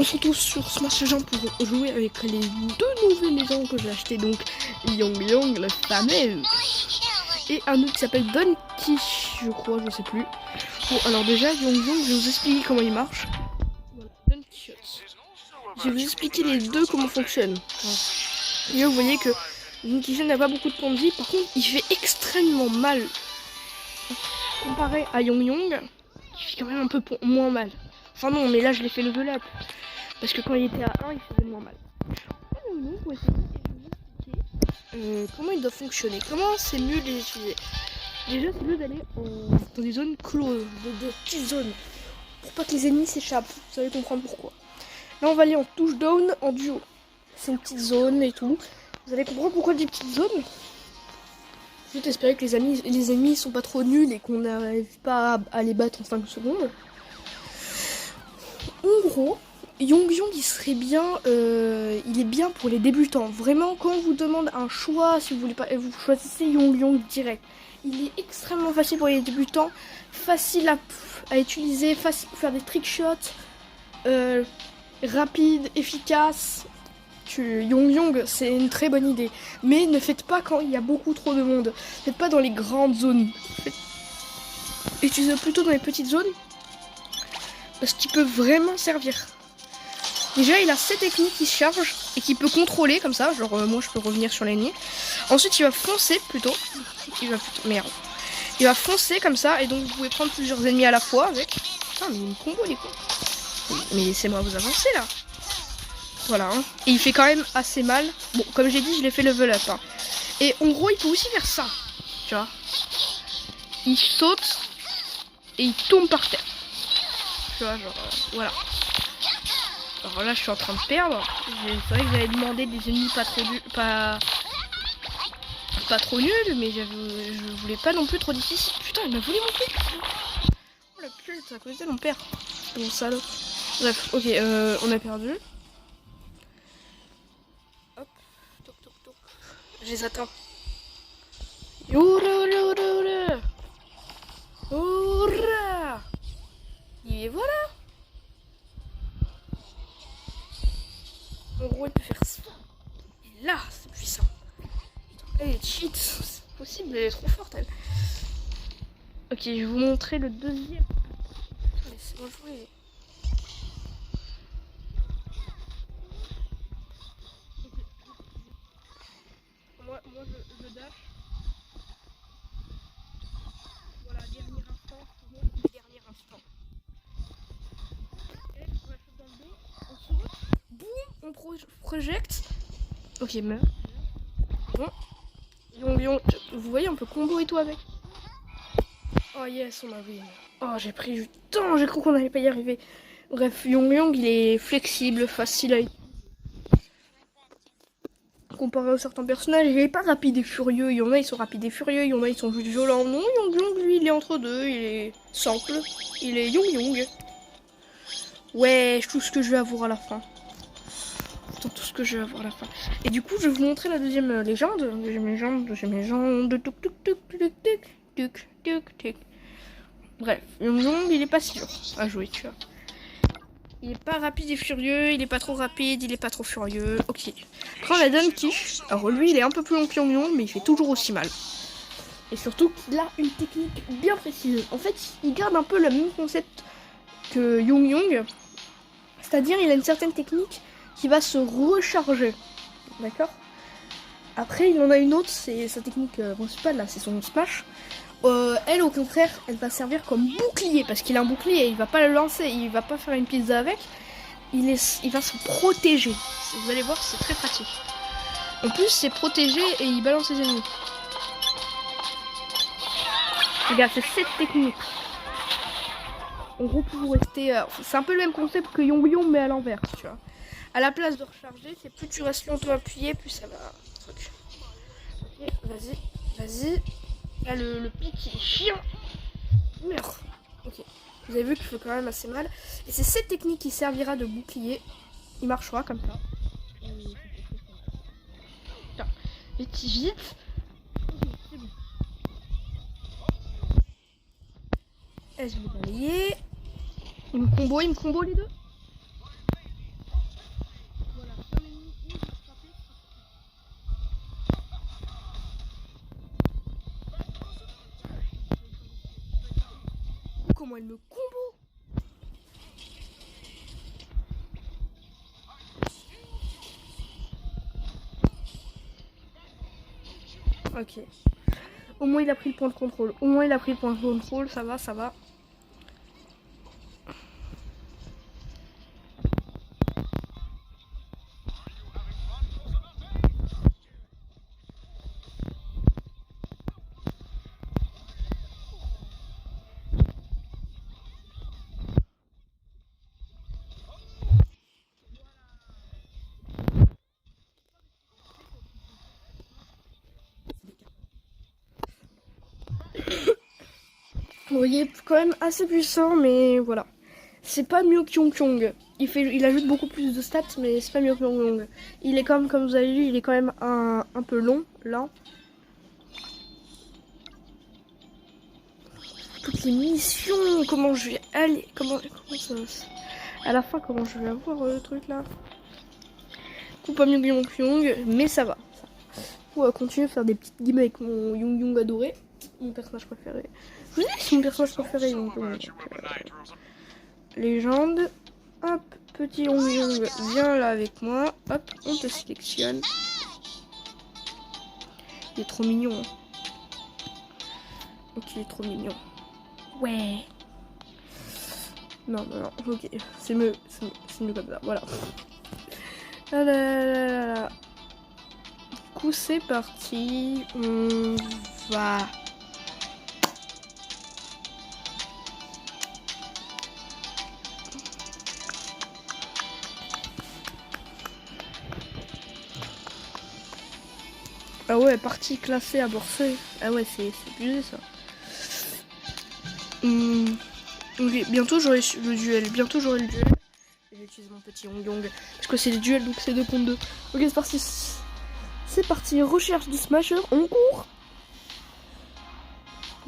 On se retrouve sur Smash Legends pour jouer avec les deux nouvelles légendes que j'ai achetées, donc Yong le fameux, et un autre qui s'appelle Donkey, je crois, je sais plus. Bon, alors déjà, Yong, je vais vous expliquer comment il marche. Voilà, Donkey. Je vais vous expliquer les deux comment fonctionnent. Et là, vous voyez que Donkey n'a pas beaucoup de points de vie, par contre, il fait extrêmement mal. Comparé à Yong, qui fait quand même un peu moins mal. Enfin non, mais là, je l'ai fait level up. Parce que quand il était à 1, il faisait moins mal. Comment il doit fonctionner. Comment c'est mieux de les utiliser. Déjà, c'est mieux d'aller dans des zones closes, des petites zones, pour pas que les ennemis s'échappent. Vous allez comprendre pourquoi. Là, on va aller en touch down en duo. C'est une petite zone et tout. Vous allez comprendre pourquoi des petites zones. Juste espérer que les ennemis sont pas trop nuls et qu'on n'arrive pas à les battre en 5 secondes. En gros, Yong il serait bien, il est bien pour les débutants. Vraiment, quand on vous demande un choix, si vous voulez pas, vous choisissez Yong direct. Il est extrêmement facile pour les débutants, facile à utiliser, facile pour faire des trick shots, rapide, efficace. Yong, c'est une très bonne idée. Mais ne faites pas quand il y a beaucoup trop de monde. Faites pas dans les grandes zones. Utilisez plutôt dans les petites zones. Parce qu'il peut vraiment servir. Déjà, il a 7 techniques qui se chargent et qui peut contrôler comme ça. Genre, moi, je peux revenir sur l'ennemi. Ensuite, il va foncer plutôt. Merde. Il va foncer comme ça. Et donc, vous pouvez prendre plusieurs ennemis à la fois avec. Putain, mais il y a une combo, les cons. Mais laissez-moi vous avancer, là. Voilà. Hein. Et il fait quand même assez mal. Bon, comme j'ai dit, je l'ai fait level up. Hein. Et en gros, il peut aussi faire ça. Tu vois. Il saute et il tombe par terre. Tu vois, genre, voilà. Alors là, je suis en train de perdre. C'est vrai que j'avais demandé des ennemis pas trop nuls, mais je voulais pas non plus trop difficile. Putain, il m'a volé mon truc. Oh la pute, à côté de mon père. C'est mon salaud. Bref, ok, on a perdu. Hop, toc toc toc. Je les atteins. Et voilà. En gros, il peut faire ça. Et là, c'est puissant. Elle est cheat. C'est possible, elle est trop forte, elle. Ok, je vais vous montrer le deuxième. Laissez-moi jouer. Moi je dash. Voilà, dernier instant. Dernier instant. Et on va shot dans le dos. On saute. Boum, on projecte. Ok, meurt. Bon. Vous voyez, on peut combo et tout avec. Oh yes, on a vu. Oh, j'ai pris du temps, j'ai cru qu'on n'allait pas y arriver. Bref, Yong, il est flexible, facile à utiliser. Comparé à certains personnages, il est pas rapide et furieux. Il y en a, ils sont rapides et furieux, il y en a, ils sont juste violents. Non, Yong, lui, il est entre deux, il est simple. Il est Yong. Ouais, tout ce que je vais avoir à la fin. Tout ce que je vais avoir à la fin. Et du coup, je vais vous montrer la deuxième légende. Deuxième légende. Tuk. Bref, Yong, il est pas si dur à jouer, tu vois. Il est pas rapide et furieux, il est pas trop rapide, il est pas trop furieux. Ok. Après, on a Donkey. Alors, lui, il est un peu plus long que Yong, mais il fait toujours aussi mal. Et surtout qu'il a une technique bien précise. En fait, il garde un peu le même concept que Yong. C'est-à-dire, il a une certaine technique qui va se recharger. D'accord? Après, il en a une autre, c'est sa technique principale, là, c'est son smash. Elle, au contraire, elle va servir comme bouclier, parce qu'il a un bouclier, il va pas le lancer, il va pas faire une pizza avec, il va se protéger. Vous allez voir, c'est très pratique. En plus, c'est protégé et il balance ses ennemis. Regarde, c'est cette technique. En gros, pour vous rester... c'est un peu le même concept que Yong, mais à l'envers, tu vois. À la place de recharger, c'est plus tu restes longtemps appuyé, plus ça va... Ok, vas-y. Là, le pic, il est chiant. Merde. Ok. Vous avez vu qu'il fait quand même assez mal. Et c'est cette technique qui servira de bouclier. Il marchera comme ça. Putain. Vite. C'est bon. Je vais balayer. Il me combo les deux. comment elle me combo. Ok. Au moins il a pris le point de contrôle. Au moins il a pris le point de contrôle. Ça va, ça va. Vous voyez, quand même assez puissant, mais voilà. C'est pas mieux que Yong Kyong. Il ajoute beaucoup plus de stats, mais c'est pas mieux que Yong Kyong. Il est comme vous avez vu, il est quand même un peu long, là. Toutes les missions, comment je vais aller, comment ça va à la fin, comment je vais avoir le truc là. Coup pas mieux que Yong Kyong, mais ça va. On va continuer à faire des petites games avec mon Yong Yong adoré, mon personnage préféré. Je vous dis que c'est mon personnage préféré, Yong Kyong. Légende. Hop, petit Yong Yong, viens là avec moi. Hop, on te sélectionne. Il est trop mignon. Hein. Ok, il est trop mignon. Ouais. Non, non, non, ok. C'est mieux comme ça, voilà. Ah là là là là. Du coup, c'est parti. On va... Ah ouais, partie classée, amorcée. Ah ouais, c'est abusé ça. Ok, bientôt j'aurai le duel. Bientôt j'aurai le duel. Je vais utiliser mon petit Yong Yong. Parce que c'est le duel, donc c'est 2 contre 2. Ok, c'est parti. C'est parti. Recherche du Smasher en cours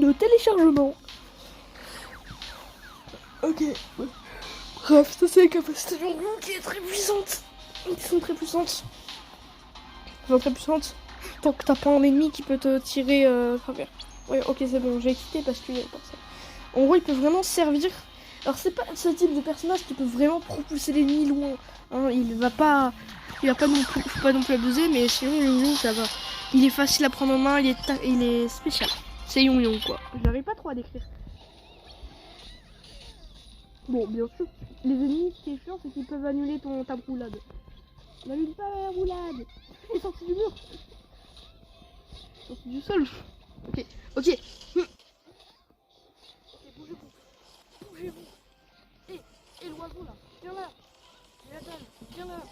de téléchargement. Ok. Bref, ça c'est la capacité de Yong Yong qui est très puissante. Ils sont très puissantes. Enfin, très puissantes. Tant que t'as pas un ennemi qui peut te tirer travers. Ouais, ok, c'est bon, j'ai quitté parce qu'il y a personne. En gros, il peut vraiment servir. Alors, c'est pas ce type de personnage qui peut vraiment propulser l'ennemi loin. Hein, il va pas non plus, faut pas non plus abuser, mais sinon, Yong Yong, ça va. Il est facile à prendre en main, il est spécial. C'est Yong Yong, quoi. Je n'arrive pas trop à décrire. Bon, bien sûr, les ennemis, ce qui est chiant, c'est qu'ils peuvent annuler ta roulade. N'annule pas la roulade. Il est sorti du mur. Sorti du sol. Ok, ok. Ok, bougez-vous. Bougez-vous. Et l'oiseau là, viens là. Viens là, viens là.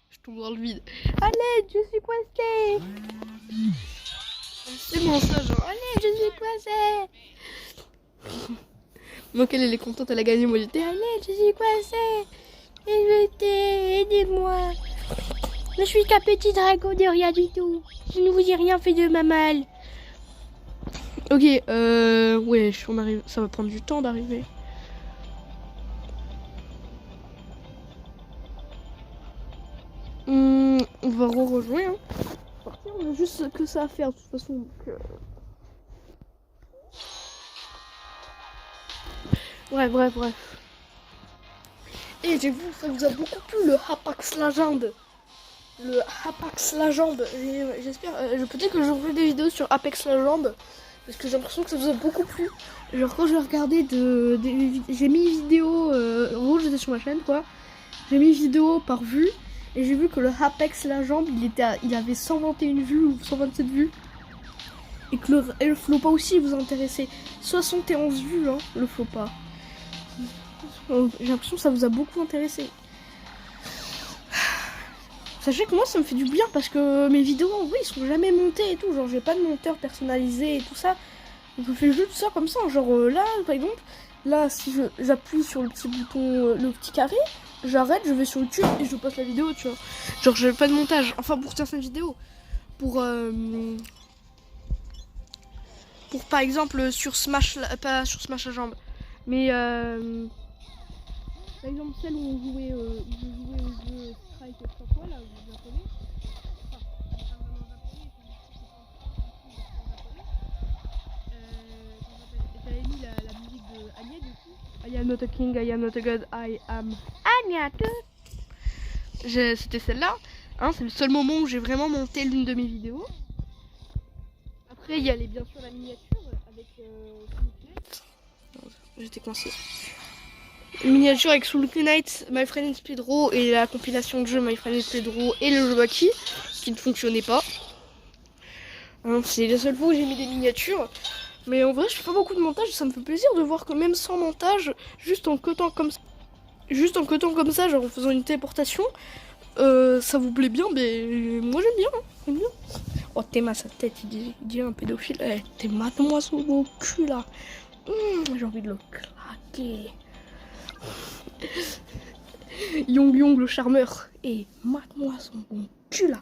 Je tombe dans le vide. Allez, je suis coincé. C'est bon ça, genre. Allez, je suis coincé. Donc elle est contente, elle a gagné. Moi j'étais allez, je suis coincée. Aidez-moi. Je suis qu'un petit dragon de rien du tout. Je ne vous ai rien fait de ma mal. Ok, ouais, on arrive. Ça va prendre du temps d'arriver. On va re-rejouer. Hein. On a juste que ça à faire de toute façon. Donc, bref. Et j'ai vu, ça vous a beaucoup plu le Apex Legends. Le Apex Legends. J'espère. Peut-être que je ferai des vidéos sur Apex Legends. Parce que j'ai l'impression que ça vous a beaucoup plu. Genre quand je regardais j'ai mis vidéo. En gros j'étais sur ma chaîne quoi. J'ai mis vidéo par vue. Et j'ai vu que le Apex Legends il avait 121 vues ou 127 vues. Et que le Flopa aussi vous intéressait. 71 vues hein, le Flopa. J'ai l'impression que ça vous a beaucoup intéressé. Sachez que moi ça me fait du bien parce que mes vidéos en vrai ils sont jamais montées et tout. Genre j'ai pas de monteur personnalisé et tout ça. Donc je fais juste ça comme ça. Genre là par exemple, là si j'appuie sur le petit bouton, le petit carré, j'arrête, je vais sur YouTube et je poste la vidéo tu vois. Genre j'ai pas de montage. Enfin pour certaines vidéos. Pour par exemple sur Smash, pas sur Smash la jambe. Mais par exemple celle où on jouait, au jeu Strike et tout ça là, vous japonais. J'avais mis la musique de Anya du coup. I am not a king, I am not a god, I am Anya. C'était celle-là. Hein, c'est le seul moment où j'ai vraiment monté l'une de mes vidéos. Après il y a bien sûr la miniature avec j'étais coincée. Une miniature avec Soul Knight, My Friend in Speedro et la compilation de jeux My Friend in Speedro et le jeu Baki qui ne fonctionnait pas. Hein, c'est la seule fois où j'ai mis des miniatures. Mais en vrai je fais pas beaucoup de montage, ça me fait plaisir de voir que même sans montage, juste en cutant comme ça, genre en faisant une téléportation, ça vous plaît bien, mais moi j'aime bien, j'aime bien. Oh Théma sa tête, il dit un pédophile, t'es mate-moi son beau cul là. J'ai envie de le claquer. Yong le charmeur. Et mate-moi son bon cul là.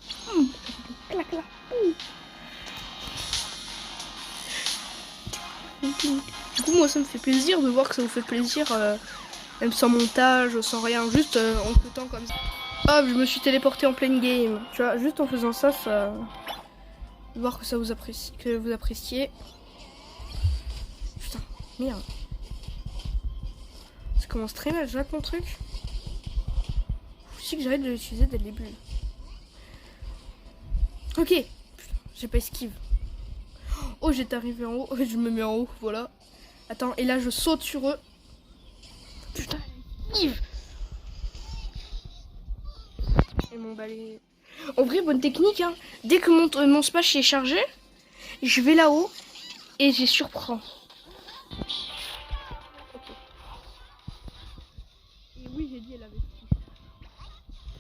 Clac là. Du coup moi ça me fait plaisir de voir que ça vous fait plaisir. Même sans montage, sans rien. Juste en cutant comme ça. Hop, je me suis téléporté en pleine game. Tu vois, juste en faisant ça, ça... voir que ça vous apprécie, que vous appréciez. Putain, merde. Ça commence très mal, j'ai mon truc. Faut aussi que j'arrête de l'utiliser dès le début. Ok. Putain, j'ai pas esquive. Oh, j'étais arrivé en haut. Je me mets en haut, voilà. Attends, et là je saute sur eux. Putain, esquive. Et mon balai. En vrai, bonne technique, hein. Dès que mon smash est chargé, je vais là-haut et j'ai surprends. Okay. Et oui, j'ai dit elle avait.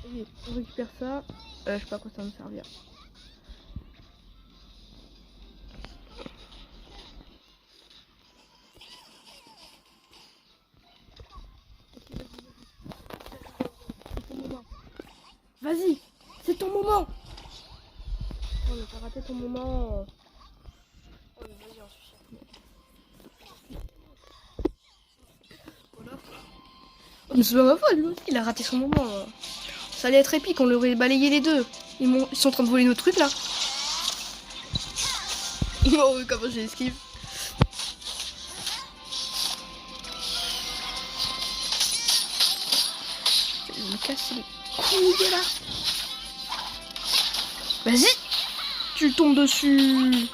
Ok, on récupère ça. Je sais pas à quoi ça va me servir. Vas-y, c'est ton moment. Oh, mais t'as raté ton moment. Oh, mais vas-y, on suffit. Voilà. Oh, mais c'est pas ma faute, lui aussi, il a raté son moment. Ça allait être épique, on l'aurait balayé les deux. Ils sont en train de voler nos trucs là. Oh, comment j'ai esquive. Je vais me casser les couilles là. Vas-y. Tu tombes dessus.